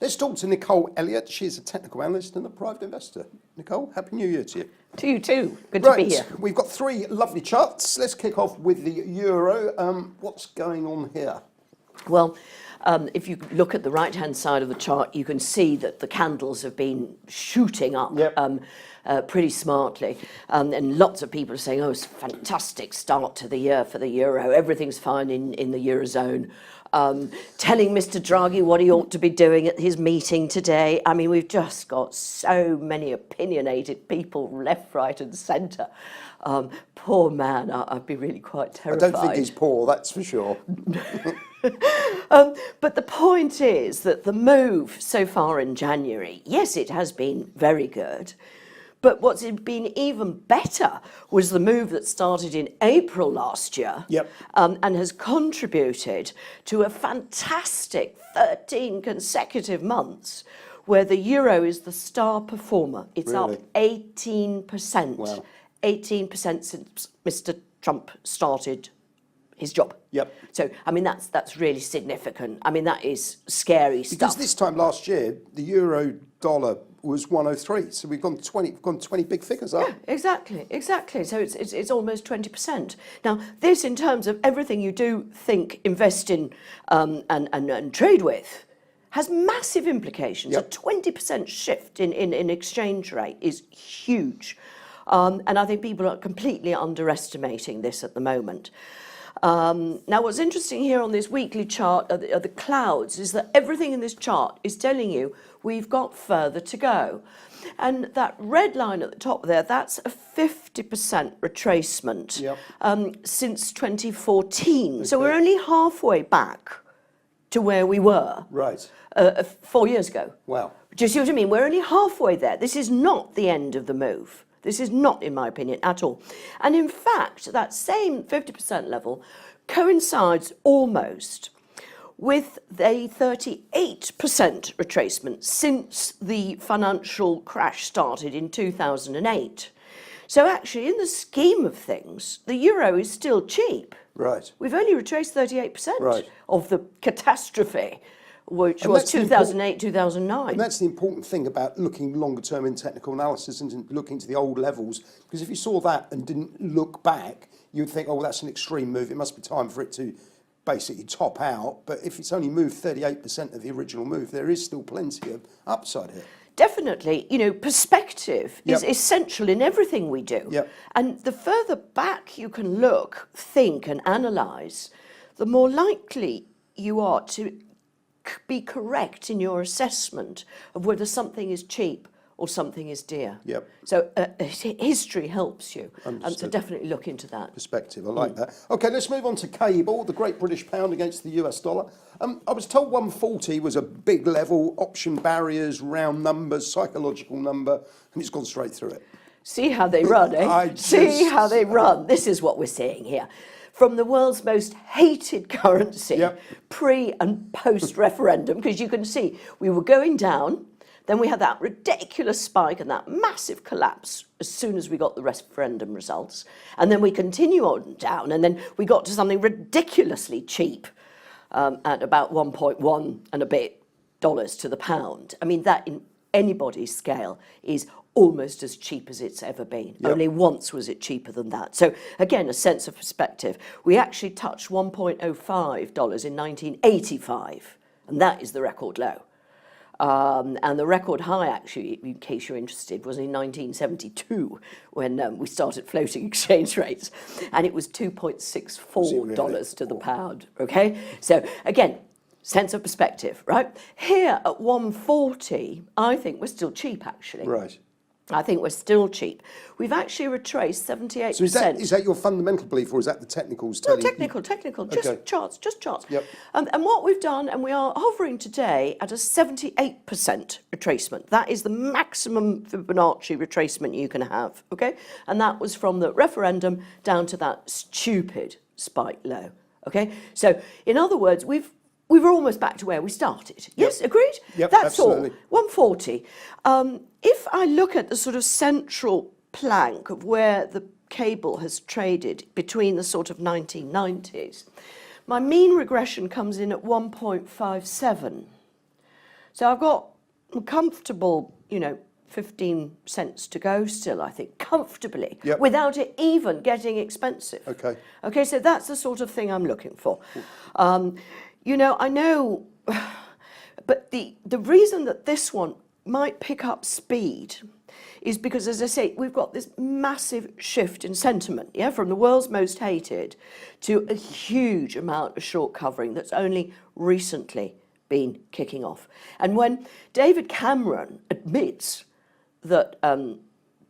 Let's talk to Nicole Elliott. She's a technical analyst and a private investor. Nicole, Happy New Year to you. To you too. Good to be here. We've got three lovely charts. Let's kick off with the euro. What's going on here? Well, if you look at the right-hand side of the chart, you can see that the candles have been shooting up pretty smartly. And lots of people are saying, oh, it's a fantastic start to the year for the euro. Everything's fine in the Eurozone. Telling Mr. Draghi what he ought to be doing at his meeting today. I mean, we've just got so many opinionated people left, right and centre. Poor man, I'd be really quite terrified. I don't think he's poor, that's for sure. But the point is that the move so far in January, yes, it has been very good. But what's been even better was the move that started in April last year and has contributed to a fantastic 13 consecutive months where the euro is the star performer. It's up 18%. Wow. 18% since Mr. Trump started his job. So, I mean, that's really significant. I mean, that is scary stuff. Because this time last year, the euro dollar was 103, so we've gone 20 big figures up. Yeah, exactly. So it's almost 20%. Now, this, in terms of everything you do think, invest in, and trade with, has massive implications. A 20% shift in exchange rate is huge, and I think people are completely underestimating this at the moment. Now, what's interesting here on this weekly chart are the clouds, is that everything in this chart is telling you we've got further to go. And that red line at the top there, that's a 50% retracement since 2014. Okay. So we're only halfway back to where we were 4 years ago. Wow. Do you see what I mean? We're only halfway there. This is not the end of the move. This is not, in my opinion, at all. And in fact, that same 50% level coincides almost with a 38% retracement since the financial crash started in 2008. So actually, in the scheme of things, the euro is still cheap. Right. We've only retraced 38% of the catastrophe, which was 2008, 2009. And that's the important thing about looking longer term in technical analysis and looking to the old levels. Because if you saw that and didn't look back, you'd think, oh, well, that's an extreme move. It must be time for it to basically top out. But if it's only moved 38% of the original move, there is still plenty of upside here. Definitely, you know, perspective is essential in everything we do. And the further back you can look, think and analyse, the more likely you are to be correct in your assessment of whether something is cheap or something is dear. So history helps you. So definitely look into that. Perspective, I like that. Okay, let's move on to cable, the Great British Pound against the US dollar. I was told 140 was a big level, option barriers, round numbers, psychological number, and it's gone straight through it. See how they run, eh? See how they run. This is what we're seeing here. From the world's most hated currency, pre and post referendum, because you can see we were going down, then we had that ridiculous spike and that massive collapse as soon as we got the referendum results. And then we continue on down, and then we got to something ridiculously cheap at about 1.1 and a bit dollars to the pound. I mean, that in anybody's scale is almost as cheap as it's ever been. Only once was it cheaper than that. So again, a sense of perspective. We actually touched $1.05 in 1985, and that is the record low. And the record high, actually, in case you're interested, was in 1972 when we started floating exchange rates, and it was $2.64 to the pound. Okay, so again, sense of perspective, right? Here at 140, I think we're still cheap, actually. Right. I think we're still cheap. We've actually retraced 78%. So is that your fundamental belief, or is that the technicals telling you? Technical, just charts. And what we've done, and we are hovering today at a 78% retracement. That is the maximum Fibonacci retracement you can have, okay? And that was from the referendum down to that stupid spike low, okay? So, in other words, we were almost back to where we started. Yes, agreed? That's absolutely. All. 140. If I look at the sort of central plank of where the cable has traded between the sort of 1990s, my mean regression comes in at 1.57. So I've got a comfortable, 15 cents to go still, I think, comfortably, without it even getting expensive. Okay. Okay, so that's the sort of thing I'm looking for. I know, but the reason that this one might pick up speed is because, as I say, we've got this massive shift in sentiment, from the world's most hated to a huge amount of short covering that's only recently been kicking off. And when David Cameron admits that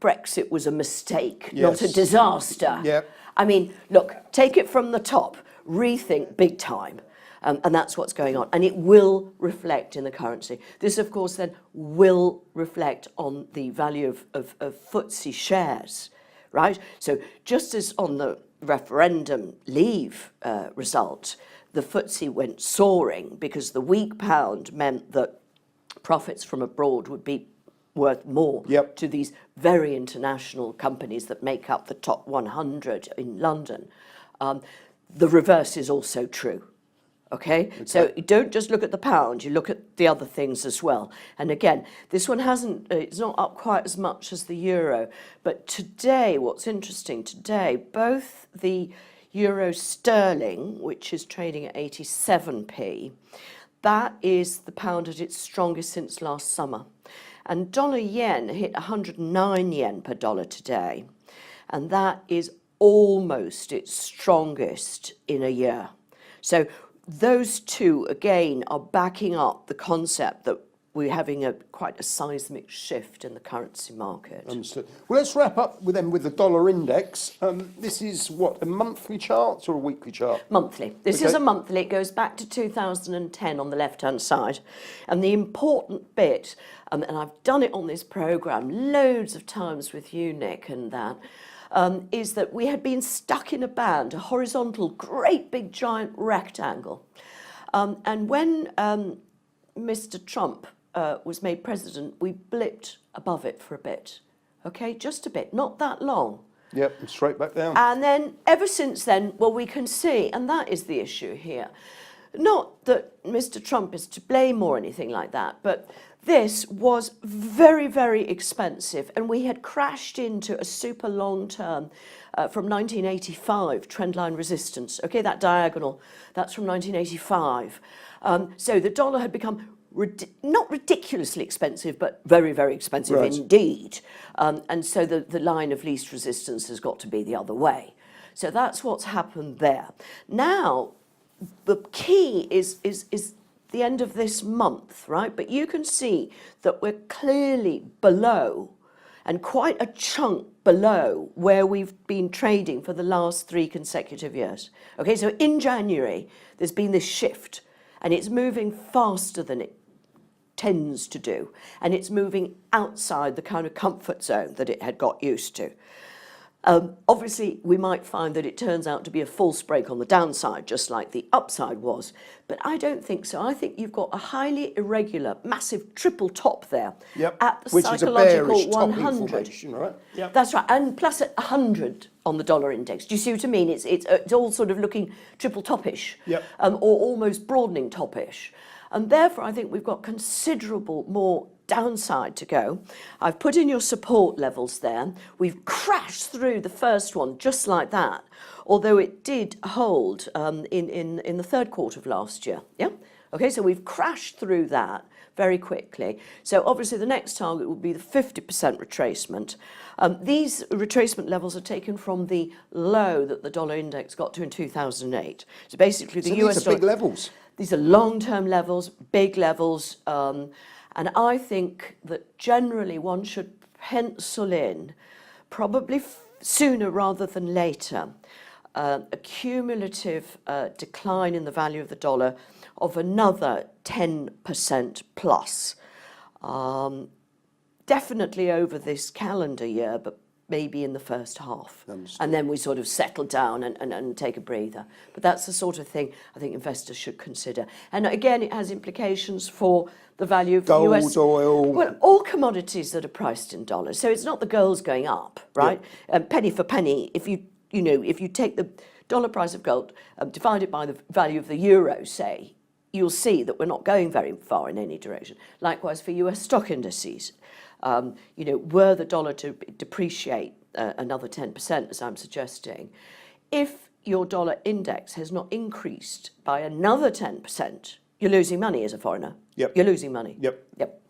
Brexit was a mistake, not a disaster, I mean, look, take it from the top, rethink big time. And that's what's going on. And it will reflect in the currency. This, of course, then will reflect on the value of FTSE shares, right? So just as on the referendum leave result, the FTSE went soaring because the weak pound meant that profits from abroad would be worth more to these very international companies that make up the top 100 in London. The reverse is also true. Okay, so you don't just look at the pound, you look at the other things as well. And again, this one it's not up quite as much as the euro. But today, what's interesting today, both the euro sterling, which is trading at 87p, that is the pound at its strongest since last summer. And dollar yen hit 109 yen per dollar today. And that is almost its strongest in a year. So those two, again, are backing up the concept that we're having quite a seismic shift in the currency market. Understood. Well, let's wrap up with the dollar index. This is what, a monthly chart or a weekly chart? Monthly. This is a monthly. It goes back to 2010 on the left-hand side. And the important bit, and I've done it on this programme loads of times with you, Nick, and that, is that we had been stuck in a band, a horizontal, great big giant rectangle. And when Mr. Trump was made president, we blipped above it for a bit. Okay, just a bit, not that long. Yep, straight back down. And then ever since then, well, we can see, and that is the issue here. Not that Mr. Trump is to blame or anything like that, but this was very, very expensive, and we had crashed into a super long-term from 1985 trendline resistance. Okay, that diagonal, that's from 1985. So the dollar had become not ridiculously expensive, but very, very expensive indeed. And so the line of least resistance has got to be the other way. So that's what's happened there. Now, the key is the end of this month, right? But you can see that we're clearly below, and quite a chunk below, where we've been trading for the last 3 consecutive years. Okay, so in January, there's been this shift, and it's moving faster than it tends to do, and it's moving outside the kind of comfort zone that it had got used to. Obviously, we might find that it turns out to be a false break on the downside, just like the upside was, but I don't think so. I think you've got a highly irregular, massive triple top there at the which psychological is a 100. Right? Yep. That's right, and plus at 100 on the dollar index. Do you see what I mean? It's all sort of looking triple topish, or almost broadening topish, and therefore I think we've got considerable more downside to go. I've put in your support levels there. We've crashed through the first one just like that, although it did hold in the third quarter of last year. Yeah. Okay, so we've crashed through that very quickly. So obviously the next target will be the 50% retracement. These retracement levels are taken from the low that the dollar index got to in 2008. So basically the US these are big levels. These are long-term levels, big levels. And I think that generally one should pencil in, probably sooner rather than later, a cumulative decline in the value of the dollar of another 10% plus. Definitely over this calendar year, but maybe in the first half. Understood. And then we sort of settle down and take a breather. But that's the sort of thing I think investors should consider. And again, it has implications for the value of gold, US oil. Well, all commodities that are priced in dollars. So it's not the gold's going up, right? Penny for penny. If you take the dollar price of gold, divide it by the value of the euro, say, you'll see that we're not going very far in any direction. Likewise for US stock indices. Were the dollar to depreciate another 10%, as I'm suggesting, if your dollar index has not increased by another 10%, you're losing money as a foreigner. Yep. You're losing money. Yep.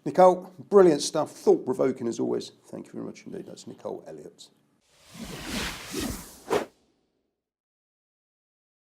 Nicole, brilliant stuff, thought-provoking as always. Thank you very much indeed. That's Nicole Elliott.